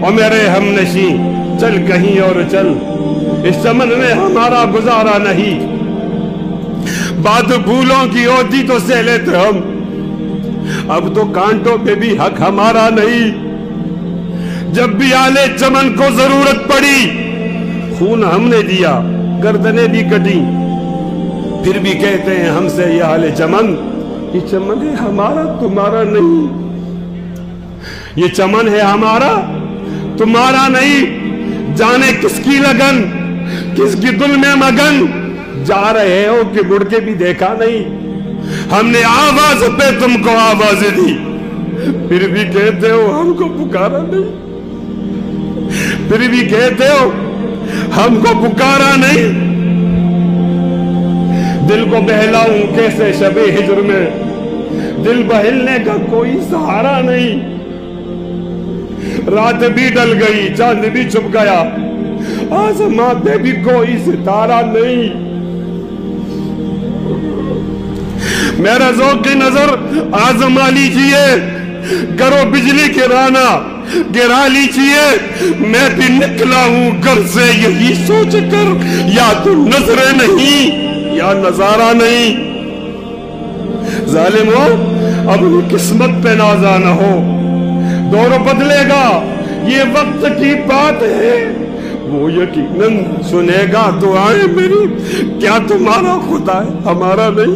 और मेरे हमनशी चल कहीं और चल, इस चमन में हमारा गुजारा नहीं। बात फूलों की होती तो सह लेते हम, अब तो कांटों पे भी हक हमारा नहीं। जब भी आले चमन को जरूरत पड़ी, खून हमने दिया, गर्दनें भी कटी, फिर भी कहते हैं हमसे ये आले चमन, ये चमन है हमारा तुम्हारा नहीं। ये चमन है हमारा तुम्हारा नहीं। जाने किसकी लगन, किसकी दुल में मगन, जा रहे हो कि मुड़ के भी देखा नहीं। हमने आवाज पे तुमको आवाज दी, फिर भी कहते हो हमको पुकारा नहीं। फिर भी कहते हो हमको पुकारा नहीं। दिल को बहलाऊं कैसे शबे हिजर में, दिल बहलने का कोई सहारा नहीं। रात भी डल गई, चांद भी छुप गया, आसमां पे भी कोई सितारा नहीं। मेरा ज़ौक़ की नजर आजमा लीजिए, करो बिजली गिराना गिरा लीजिए। मैं भी निकला हूं घर से यही सोच कर, या तो नजरें नहीं या नजारा नहीं। जालिमो अपनी किस्मत पे नाज़ा न हो, दौर बदलेगा ये वक्त की बात है। वो यकीनन सुनेगा दुआएं मेरी, क्या तुम्हारा खुदा है हमारा नहीं।